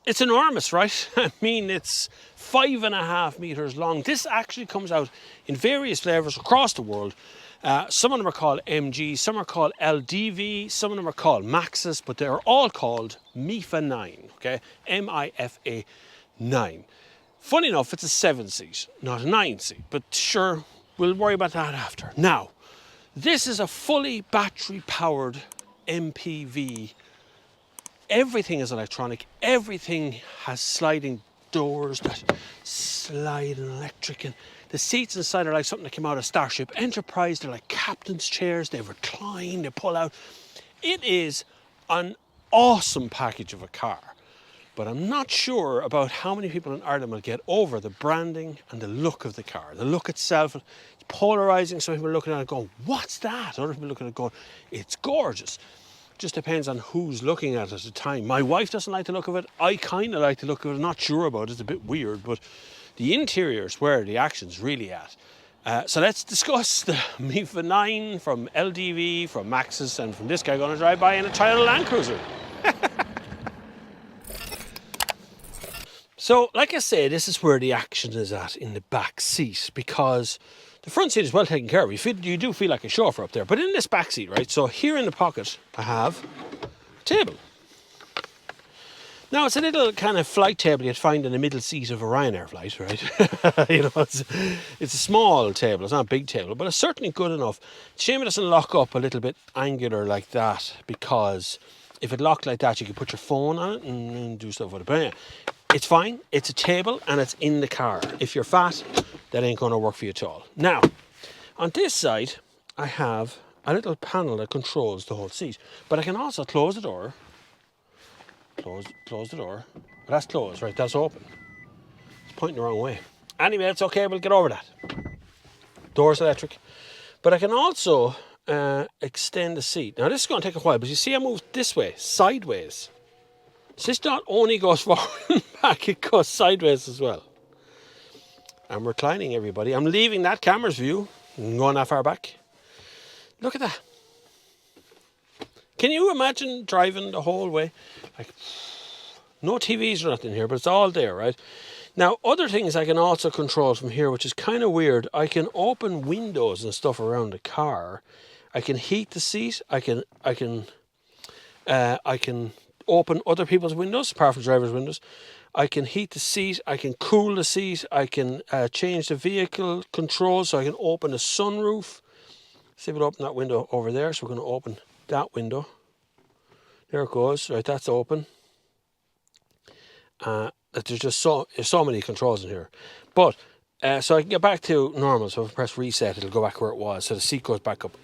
It's enormous, right? I mean, it's 5.5 meters long. This actually comes out in various flavors across the world. Some of them are called MG, some are called LDV, some of them are called Maxus, but they're all called MIFA 9, okay? MIFA 9. Funny enough, it's a 7-seat, not a 9-seat, but sure, we'll worry about that after. Now, this is a fully battery-powered MPV. Everything is electronic, everything has sliding doors that slide and electric, and the seats inside are like something that came out of Starship Enterprise. They're like captain's chairs, they recline, they pull out. It is an awesome package of a car, but I'm not sure about how many people in Ireland will get over the branding and the look of the car. The look itself, it's polarizing. Some people are looking at it going, what's that? Other people are looking at it going, it's gorgeous. Just depends on who's looking at it at the time. My wife doesn't like the look of it. I kind of like the look of it. I'm not sure about it. It's a bit weird, but the interior is where the action's really at. So let's discuss the MIFA 9 from LDV, from Maxus, and from this guy going to drive by in a Untitled Land Cruiser. So, like I say, this is where the action is at in the back seat, because the front seat is well taken care of. You do feel like a chauffeur up there. But in this back seat, right, so here in the pocket, I have a table. Now, it's a little kind of flight table you'd find in the middle seat of a Ryanair flight, right? You know, it's a small table. It's not a big table, but it's certainly good enough. Shame it doesn't lock up a little bit angular like that, because if it locked like that, you could put your phone on it and do stuff with it. But yeah, it's fine. It's a table and it's in the car. If you're fat, that ain't going to work for you at all. Now, on this side, I have a little panel that controls the whole seat. But I can also close the door. Close the door. But that's closed, right? That's open. It's pointing the wrong way. Anyway, it's okay. We'll get over that. Door's electric. But I can also extend the seat. Now, this is going to take a while, but you see I moved this way, sideways. So this not only goes forward and back, it goes sideways as well. I'm reclining, everybody. I'm leaving that camera's view and going that far back. Look at that. Can you imagine driving the whole way? Like, no TVs or nothing here, but it's all there, right? Now, other things I can also control from here, which is kind of weird. I can open windows and stuff around the car. I can heat the seat. I can open other people's windows, apart from driver's windows. I can heat the seat, I can cool the seat, I can change the vehicle controls, so I can open a sunroof. See if we open that window over there, so we're going to open that window. There it goes, right, that's open. There's just so many controls in here. But, so I can get back to normal, so if I press reset, it'll go back where it was, so the seat goes back up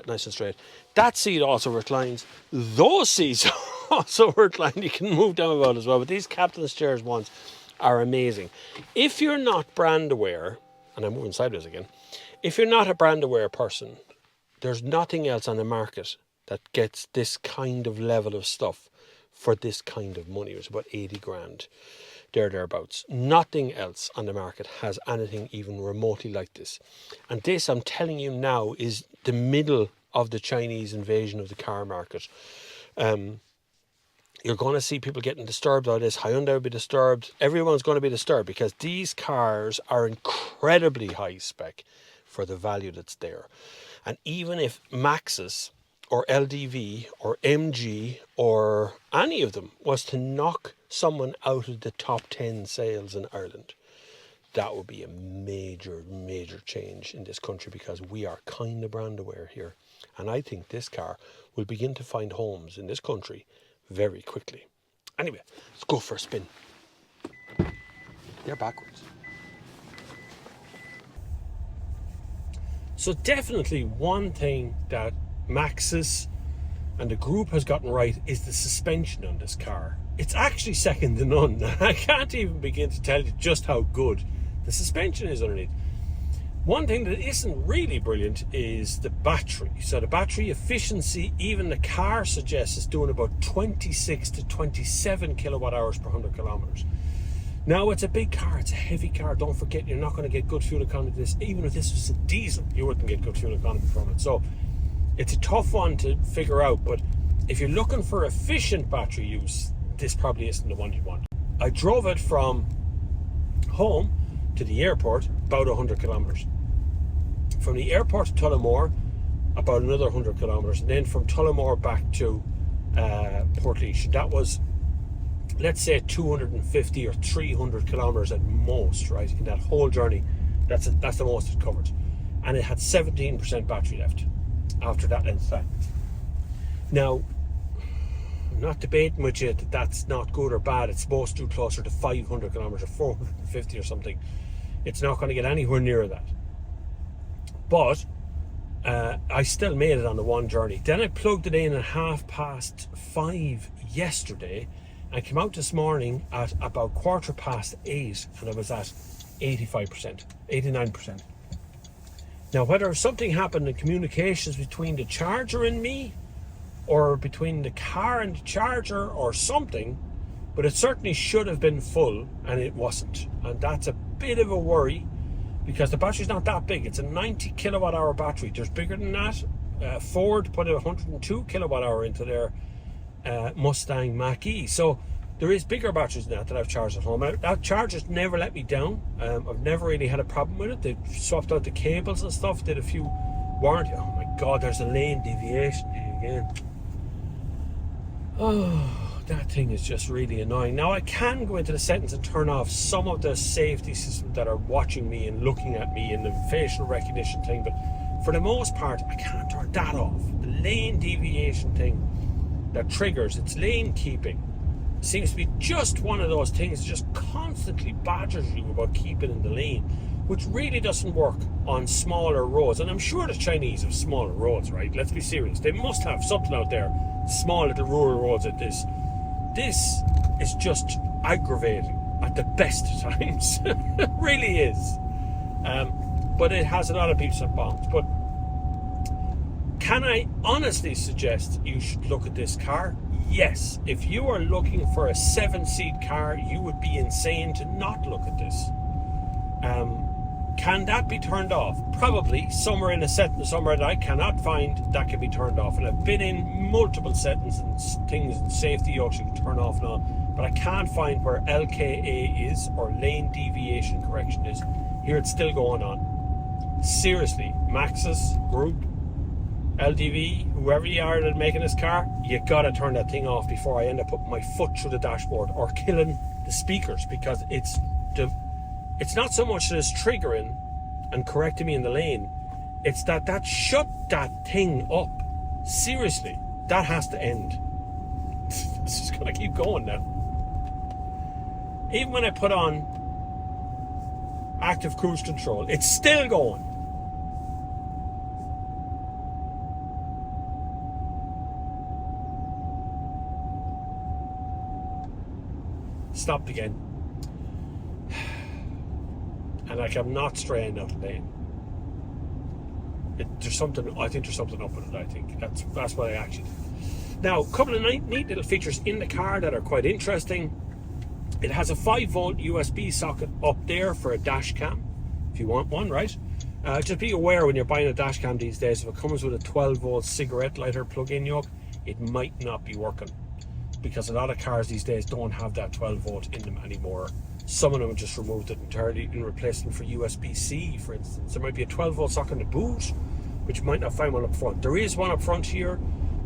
nice and straight. That seat also reclines. Those seats also recline. You can move them about as well, but these captain's chairs ones are amazing. If you're not brand aware, and I'm moving sideways again, if you're not a brand aware person, there's nothing else on the market that gets this kind of level of stuff for this kind of money. It's about 80 grand, thereabouts. Nothing else on the market has anything even remotely like this. And this, I'm telling you now, is the middle of the Chinese invasion of the car market. You're going to see people getting disturbed by this. Hyundai will be disturbed. Everyone's going to be disturbed because these cars are incredibly high spec for the value that's there. And even if Maxus or LDV or MG or any of them was to knock someone out of the top 10 sales in Ireland, that would be a major, major change in this country, because we are kind of brand aware here. And I think this car will begin to find homes in this country very quickly. Anyway, let's go for a spin. They're backwards. So definitely one thing that Maxus and the group has gotten right is the suspension on this car. It's actually second to none. I can't even begin to tell you just how good the suspension is underneath. One thing that isn't really brilliant is the battery. So the battery efficiency, even the car suggests, is doing about 26 to 27 kilowatt hours per 100 kilometers. Now, it's a big car, it's a heavy car. Don't forget, you're not going to get good fuel economy with this. Even if this was a diesel, you wouldn't get good fuel economy from it. So it's a tough one to figure out, but if you're looking for efficient battery use, this probably isn't the one you want. I drove it from home to the airport, about 100 kilometres. From the airport to Tullamore, about another 100 kilometres. And then from Tullamore back to Portlaoise. That was, let's say, 250 or 300 kilometres at most, right? In that whole journey, that's the most it covered. And it had 17% battery left after that length of time. Now, I'm not debating with you that that's not good or bad. It's supposed to do closer to 500 kilometres or 450 or something. It's not going to get anywhere near that. But I still made it on the one journey. Then I plugged it in at 5:30 yesterday. I came out this morning at about 8:15 and I was at 85%, 89%. Now, whether something happened in communications between the charger and me, or between the car and the charger, or something, but it certainly should have been full and it wasn't. And that's a bit of a worry, because the battery's not that big. It's a 90 kilowatt hour battery. There's bigger than that. Ford put a 102 kilowatt hour into their Mustang Mach-E. So there is bigger batteries than that I've charged at home. That charger's never let me down. I've never really had a problem with it. They've swapped out the cables and stuff, did a few warranty. Oh my God, there's a lane deviation again. Oh, that thing is just really annoying. Now, I can go into the settings and turn off some of the safety systems that are watching me and looking at me and the facial recognition thing, but for the most part, I can't turn that off. The lane deviation thing that triggers, it's lane keeping, seems to be just one of those things that just constantly badgers you about keeping in the lane, which really doesn't work on smaller roads. And I'm sure the Chinese have smaller roads, right? Let's be serious. They must have something out there, small little rural roads like this. This is just aggravating at the best of times. It really is. But it has a lot of peeps and bounds. But can I honestly suggest you should look at this car? Yes. If you are looking for a 7-seat car, you would be insane to not look at this. Can that be turned off? Probably. Somewhere in a setting somewhere that I cannot find, that can be turned off. And I've been in multiple settings and things and safety you can turn off now, but I can't find where LKA is, or lane deviation correction is. Here it's still going on. Seriously, Maxus Group, LDV, whoever you are that's making this car, you gotta turn that thing off before I end up putting my foot through the dashboard or killing the speakers, because it's not so much that it's triggering and correcting me in the lane, it's that shut that thing up. Seriously, that has to end. It's just gonna keep going now. Even when I put on active cruise control, it's still going. Stopped again. And like, I'm not straying out of the lane. There's something, I think there's something up with it. I think that's what I actually did. Now, a couple of neat little features in the car that are quite interesting. It has a 5-volt USB socket up there for a dash cam, if you want one, right? Just be aware when you're buying a dash cam these days, if it comes with a 12-volt cigarette lighter plug-in yoke, it might not be working, because a lot of cars these days don't have that 12-volt in them anymore. Some of them have just removed it entirely and replaced them for USB-C, for instance. There might be a 12-volt socket in the boot, but you might not find one up front. There is one up front here.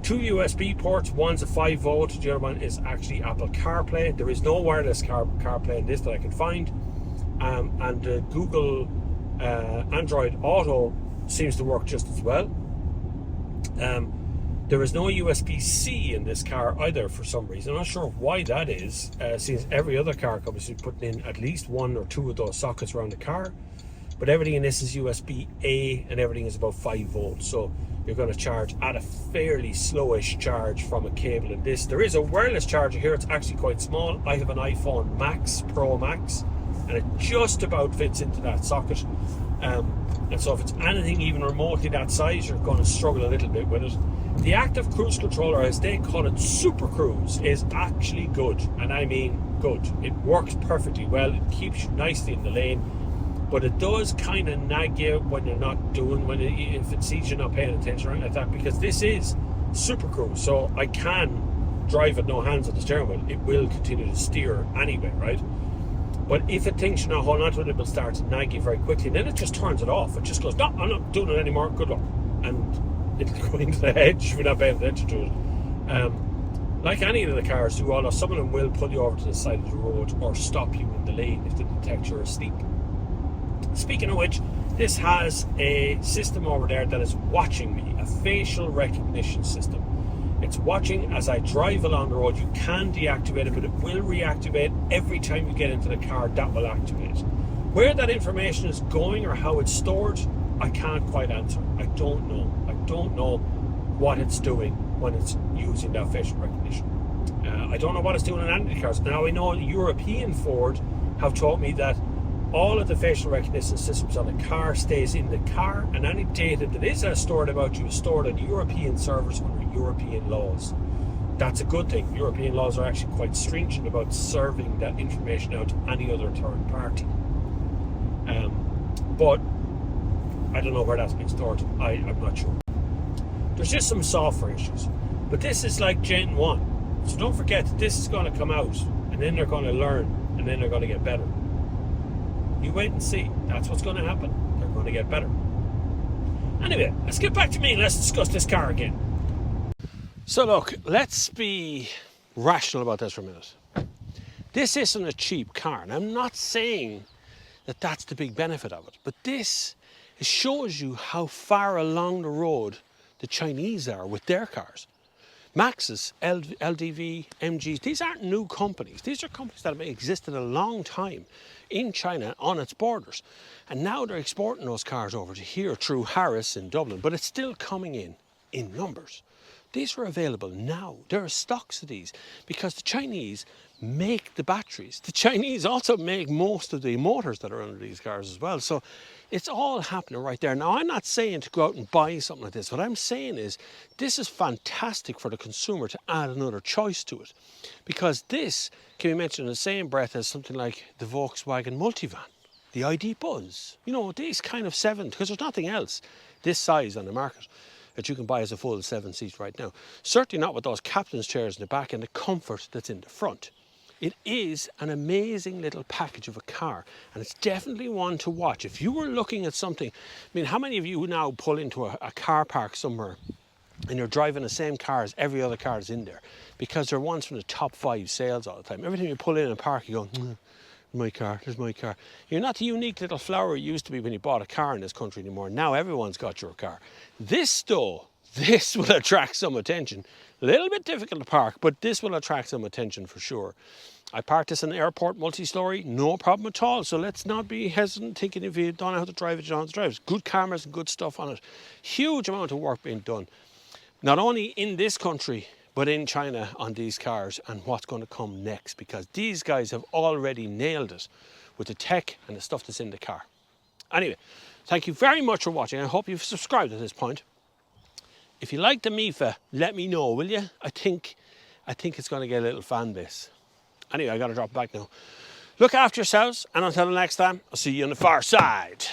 2 USB ports. One's a 5-volt. The other one is actually Apple CarPlay. There is no wireless CarPlay in this that I can find. And the Google Android Auto seems to work just as well. There is no USB-C in this car either for some reason. I'm not sure why that is, since every other car company is putting in at least 1 or 2 of those sockets around the car. But everything in this is USB-A and everything is about 5 volts. So you're going to charge at a fairly slowish charge from a cable in this. There is a wireless charger here. It's actually quite small. I have an iPhone Max, Pro Max, and it just about fits into that socket. And so if it's anything even remotely that size, you're going to struggle a little bit with it. The active cruise controller, as they call it, Super Cruise, is actually good, and I mean good. It works perfectly well. It keeps you nicely in the lane, but it does kind of nag you when you're not doing, if it sees you're not paying attention or anything like that, because this is Super Cruise, so I can drive with no hands on the steering wheel, it will continue to steer anyway, right? But if it thinks you're not holding on to it, it will start to nag you very quickly. And then it just turns it off. It just goes, no, I'm not doing it anymore. Good luck. And it'll go into the hedge if you're not paying attention to it. Like any of the cars do, although some of them will pull you over to the side of the road or stop you in the lane if they detect you're asleep. Speaking of which, this has a system over there that is watching me, a facial recognition system. It's watching as I drive along the road. You can deactivate it, but it will reactivate every time you get into the car. That will activate. Where that information is going or how it's stored, I can't quite answer. I don't know. I don't know what it's doing when it's using that facial recognition. I don't know what it's doing in any of the cars. Now, I know European Ford have taught me that all of the facial recognition systems on the car stays in the car, and any data that is stored about you is stored on European servers under European laws. That's a good thing. European laws are actually quite stringent about serving that information out to any other third party. But I don't know where that's being stored. I'm not sure. There's just some software issues. But this is like Gen 1. So don't forget that this is going to come out, and then they're going to learn, and then they're going to get better. You wait and see. That's what's going to happen. They're going to get better. Anyway, let's get back to me and let's discuss this car again. So look, let's be rational about this for a minute. This isn't a cheap car, and I'm not saying that that's the big benefit of it, but this, it shows you how far along the road the Chinese are with their cars. Maxus, LDV, MGs, these aren't new companies. These are companies that have existed a long time in China on its borders. And now they're exporting those cars over to here through Harris in Dublin, but it's still coming in numbers. These are available now. There are stocks of these because the Chinese make the batteries. The Chinese also make most of the motors that are under these cars as well. So it's all happening right there. Now, I'm not saying to go out and buy something like this. What I'm saying is this is fantastic for the consumer to add another choice to it, because this can be mentioned in the same breath as something like the Volkswagen Multivan, the ID Buzz. You know, these kind of seven, because there's nothing else this size on the market that you can buy as a full 7 seats right now. Certainly not with those captain's chairs in the back and the comfort that's in the front. It is an amazing little package of a car, and it's definitely one to watch. If you were looking at something, I mean, how many of you now pull into a car park somewhere and you're driving the same car as every other car that's in there? Because they're ones from the top 5 sales all the time. Every time you pull in a park, you go, my car, there's my car. You're not the unique little flower you used to be when you bought a car in this country anymore. Now everyone's got your car. This though, this will attract some attention. A little bit difficult to park, but this will attract some attention for sure. I parked this in the airport multi-story, no problem at all. So let's not be hesitant thinking if you don't know how to drive it, you don't know how to drive it. Good cameras and good stuff on it. Huge amount of work being done. Not only in this country, but in China on these cars and what's going to come next, because these guys have already nailed it with the tech and the stuff that's in the car. Anyway, thank you very much for watching. I hope you've subscribed at this point. If you like the MIFA, let me know, will you? I think it's going to get a little fan base. Anyway, I got to drop back now. Look after yourselves, and until the next time, I'll see you on the far side.